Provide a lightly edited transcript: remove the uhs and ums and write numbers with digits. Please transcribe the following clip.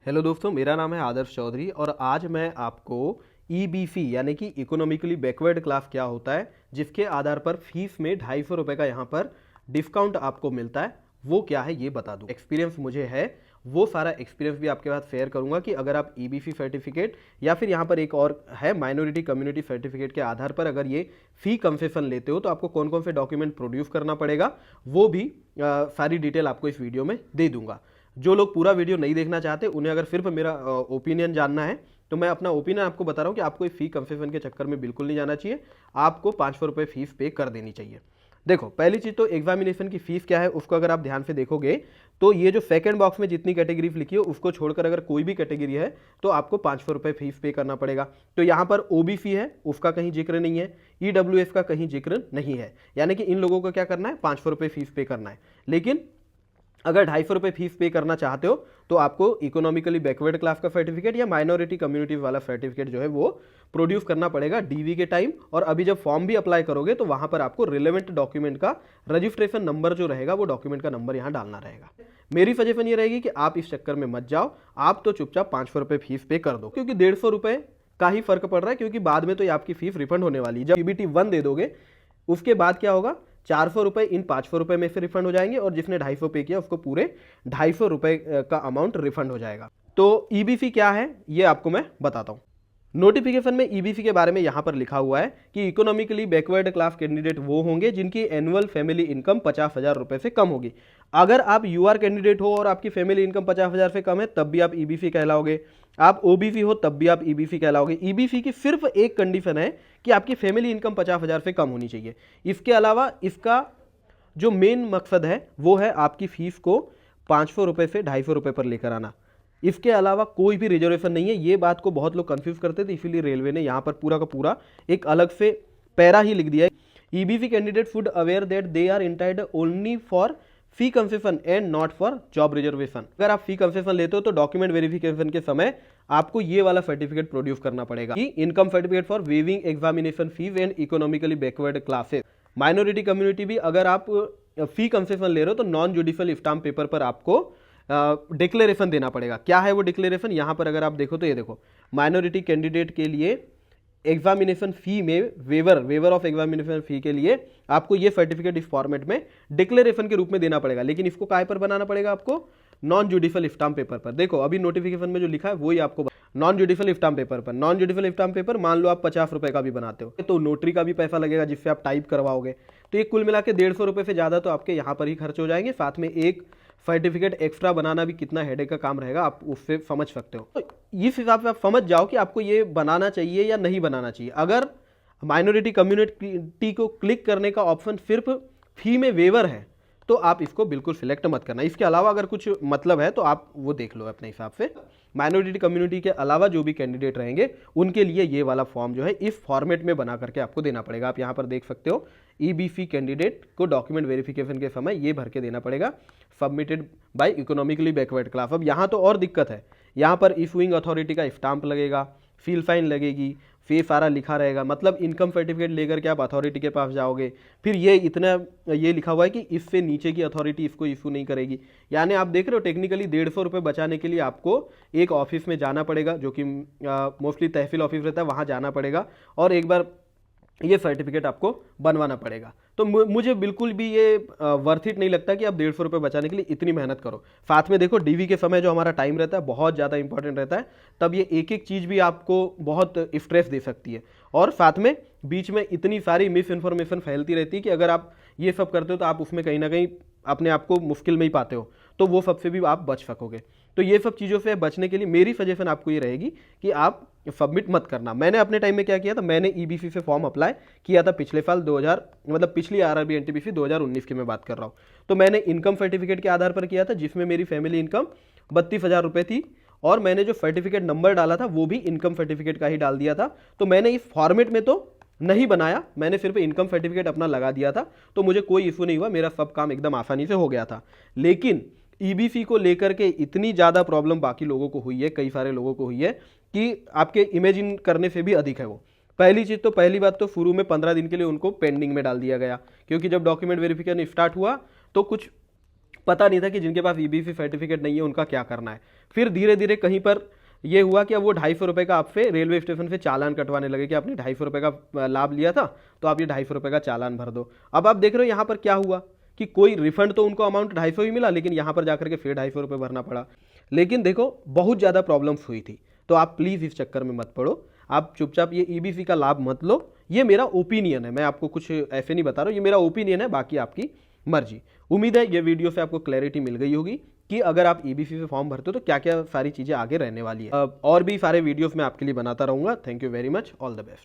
Hello दोस्तों, मेरा नाम है आदर्श चौधरी और आज मैं आपको ईबीसी यानी कि इकोनॉमिकली बैकवर्ड क्लास क्या होता है, जिसके आधार पर फीस में 250 रुपये का यहाँ पर डिस्काउंट आपको मिलता है, वो क्या है ये बता दूँ। एक्सपीरियंस मुझे है, वो सारा एक्सपीरियंस भी आपके साथ शेयर करूंगा कि अगर आप ईबीसी सर्टिफिकेट या फिर यहाँ पर एक और है माइनॉरिटी कम्युनिटी सर्टिफिकेट के आधार पर अगर ये फी कंसेशन लेते हो तो आपको कौन कौन से डॉक्यूमेंट प्रोड्यूस करना पड़ेगा, वो भी सारी डिटेल आपको इस वीडियो में दे दूंगा। जो लोग पूरा वीडियो नहीं देखना चाहते, उन्हें अगर सिर्फ मेरा ओपिनियन जानना है तो मैं अपना ओपिनियन आपको बता रहा हूँ कि आपको फी कंसेशन के चक्कर में बिल्कुल नहीं जाना चाहिए। आपको 500 रुपये फीस पे कर देनी चाहिए। देखो, पहली चीज तो एग्जामिनेशन की फीस क्या है उसको अगर आप ध्यान से देखोगे तो ये जो सेकंड बॉक्स में जितनी कैटेगरी लिखी है उसको छोड़कर अगर कोई भी कैटेगरी है तो आपको 500 रुपये फीस पे करना पड़ेगा। तो यहाँ पर ओबीसी है, उसका कहीं जिक्र नहीं है, ईडब्ल्यूएस का कहीं जिक्र नहीं है, यानी कि इन लोगों को क्या करना है, 500 रुपये फीस पे करना है। लेकिन अगर 250 रुपये फीस पे करना चाहते हो तो आपको इकोनॉमिकली बैकवर्ड क्लास का सर्टिफिकेट या माइनॉरिटी कम्युनिटी वाला सर्टिफिकेट जो है वो प्रोड्यूस करना पड़ेगा डीवी के टाइम। और अभी जब फॉर्म भी अप्लाई करोगे तो वहां पर आपको रिलेवेंट डॉक्यूमेंट का रजिस्ट्रेशन नंबर जो रहेगा वो डॉक्यूमेंट का नंबर यहाँ डालना रहेगा। मेरी सजेशन ये रहेगी कि आप इस चक्कर में मत जाओ, आप तो चुपचाप 500 रुपये फीस पे कर दो, क्योंकि 150 रुपये का ही फर्क पड़ रहा है, क्योंकि बाद में तो ये आपकी फीस रिफंड होने वाली है। जब ईबीटी 1 दे दोगे उसके बाद क्या होगा, 400 रुपये इन 500 रुपये में से रिफंड हो जाएंगे और जिसने 250 पे किया उसको पूरे 250 रुपये का अमाउंट रिफंड हो जाएगा। तो ईबीसी क्या है ये आपको मैं बताता हूँ। नोटिफिकेशन में ईबीसी के बारे में यहाँ पर लिखा हुआ है कि इकोनॉमिकली बैकवर्ड क्लास कैंडिडेट वो होंगे जिनकी एनुअल फैमिली इनकम 50,000 रुपये से कम होगी। अगर आप यूआर कैंडिडेट हो और आपकी फैमिली इनकम 50,000 से कम है तब भी आप ईबीसी कहलाओगे। आप ओबीसी हो तब भी आप ईबीसी कहलाओगे। ईबीसी की सिर्फ एक कंडीशन है कि आपकी फैमिली इनकम 50,000 से कम होनी चाहिए। इसके अलावा इसका जो मेन मकसद है वो है आपकी फीस को 500 रुपये से 250 रुपये पर लेकर आना। इसके अलावा कोई भी रिजर्वेशन नहीं है। ये बात को बहुत लोग कंफ्यूज करते थे, इसीलिए रेलवे ने यहाँ पर पूरा का पूरा एक अलग से पैरा ही लिख दिया है। EBC candidate should aware that they are entitled only for fee concession and not for job reservation. अगर आप फी कंसेशन लेते हो तो डॉक्यूमेंट वेरिफिकेशन के समय आपको ये वाला सर्टिफिकेट प्रोड्यूस करना पड़ेगा कि income certificate for waiving examination fees and economically backward classes. Minority community भी अगर आप फी कंसेशन ले रहे हो तो नॉन जुडिशियल स्टाम्प पेपर पर आपको डिक्लेरेशन देना पड़ेगा। क्या है वो डिक्लेरेशन, यहाँ पर अगर आप देखो तो ये देखो, माइनॉरिटी कैंडिडेट के लिए एग्जामिनेशन फी में वेवर ऑफ एग्जामिनेशन फी के लिए आपको ये सर्टिफिकेट इस फॉर्मेट में डिक्लेरेशन के रूप में देना पड़ेगा। लेकिन इसको काय पर बनाना पड़ेगा, आपको नॉन जुडिशियल स्टाम्प पेपर पर। देखो अभी नोटिफिकेशन में जो लिखा है वही आपको नॉन जुडिशियल स्टाम्प पेपर पर। नॉन जुडिशियल स्टाम्प पेपर मान लो आप 50 रुपये का भी बनाते हो तो नोटरी का भी पैसा लगेगा जिससे आप टाइप करवाओगे। तो ये कुल मिला के 150 रुपये से ज़्यादा तो आपके यहाँ पर ही खर्च हो जाएंगे। साथ में एक सर्टिफिकेट एक्स्ट्रा बनाना भी कितना हेडेक का काम रहेगा, आप उससे समझ सकते हो। तो इस हिसाब से आप समझ जाओ कि आपको ये बनाना चाहिए या नहीं बनाना चाहिए। अगर माइनॉरिटी कम्युनिटी को क्लिक करने का ऑप्शन सिर्फ फी में वेवर है तो आप इसको बिल्कुल सिलेक्ट मत करना। इसके अलावा अगर कुछ मतलब है तो आप वो देख लो अपने हिसाब से। माइनॉरिटी कम्युनिटी के अलावा जो भी कैंडिडेट रहेंगे उनके लिए ये वाला फॉर्म जो है इस फॉर्मेट में बना करके आपको देना पड़ेगा। आप यहाँ पर देख सकते हो, ईबीसी कैंडिडेट को डॉक्यूमेंट वेरिफिकेशन के समय ये भर के देना पड़ेगा, submitted by economically backward class. अब यहाँ तो और दिक्कत है, यहाँ पर इशूइंग अथॉरिटी का स्टाम्प लगेगा, फील फाइन लगेगी, फी सारा लिखा रहेगा। मतलब इनकम सर्टिफिकेट लेकर के आप अथॉरिटी के पास जाओगे, फिर ये इतना ये लिखा हुआ है कि इससे नीचे की अथॉरिटी इसको इशू नहीं करेगी। यानी आप देख रहे हो टेक्निकली 150 रुपये बचाने के लिए आपको एक ऑफिस में जाना पड़ेगा, जो कि मोस्टली तहसील ऑफिस रहता है, वहाँ जाना पड़ेगा और एक बार ये सर्टिफिकेट आपको बनवाना पड़ेगा। तो मुझे बिल्कुल भी ये वर्थ इट नहीं लगता कि आप 150 रुपये बचाने के लिए इतनी मेहनत करो। साथ में देखो डीवी के समय जो हमारा टाइम रहता है बहुत ज़्यादा इंपॉर्टेंट रहता है, तब ये एक एक चीज़ भी आपको बहुत स्ट्रेस दे सकती है। और साथ में बीच में इतनी सारी मिस इन्फॉर्मेशन फैलती रहती है कि अगर आप ये सब करते हो तो आप उसमें कहीं ना कहीं अपने आप को मुश्किल में ही पाते हो, तो वो सबसे भी आप बच सकोगे। तो ये सब चीज़ों से बचने के लिए मेरी सजेशन आपको ये रहेगी कि आप सबमिट मत करना। मैंने अपने टाइम में क्या किया था, मैंने ईबीसी से फॉर्म अप्लाई किया था पिछले साल 2000 मतलब पिछली आरआरबी एनटीपीसी 2019 की मैं बात कर रहा हूँ। तो मैंने इनकम सर्टिफिकेट के आधार पर किया था जिसमें मेरी फैमिली इनकम 32,000 रुपये थी और मैंने जो सर्टिफिकेट नंबर डाला था वो भी इनकम सर्टिफिकेट का ही डाल दिया था। तो मैंने इस फॉर्मेट में तो नहीं बनाया, मैंने सिर्फ इनकम सर्टिफिकेट अपना लगा दिया था, तो मुझे कोई इशू नहीं हुआ, मेरा सब काम एकदम आसानी से हो गया था। लेकिन ईबीसी को लेकर के इतनी ज़्यादा प्रॉब्लम बाकी लोगों को हुई है, कई सारे लोगों को हुई है कि आपके इमेजिन करने से भी अधिक है वो। पहली बात तो शुरू में 15 दिन के लिए उनको पेंडिंग में डाल दिया गया, क्योंकि जब डॉक्यूमेंट वेरिफिकेशन स्टार्ट हुआ तो कुछ पता नहीं था कि जिनके पास ईबीएफई सर्टिफिकेट नहीं है उनका क्या करना है। फिर धीरे धीरे कहीं पर ये हुआ कि अब वो 250 रुपये का आपसे रेलवे स्टेशन से चालान कटवाने लगे कि आपने 250 रुपये का लाभ लिया था तो आप ये 250 रुपये का चालान भर दो। अब आप देख रहे हो यहाँ पर क्या हुआ कि कोई रिफंड तो उनको अमाउंट 250 ही मिला, लेकिन यहाँ पर जाकर के फिर 250 रुपये भरना पड़ा। लेकिन देखो बहुत ज़्यादा प्रॉब्लम्स हुई थी, तो आप प्लीज़ इस चक्कर में मत पड़ो, आप चुपचाप ये ईबीएफई का लाभ मत लो। ये मेरा ओपिनियन है, मैं आपको कुछ ऐसे नहीं बता रहा हूँ, ये मेरा ओपिनियन है, बाकी आपकी मर्जी। उम्मीद है ये वीडियो से आपको क्लैरिटी मिल गई होगी कि अगर आप ईबीएफई से फॉर्म भरते हो तो क्या क्या सारी चीज़ें आगे रहने वाली है। और भी सारे वीडियोस मैं आपके लिए बनाता रहूँगा। Thank you very much, all the best.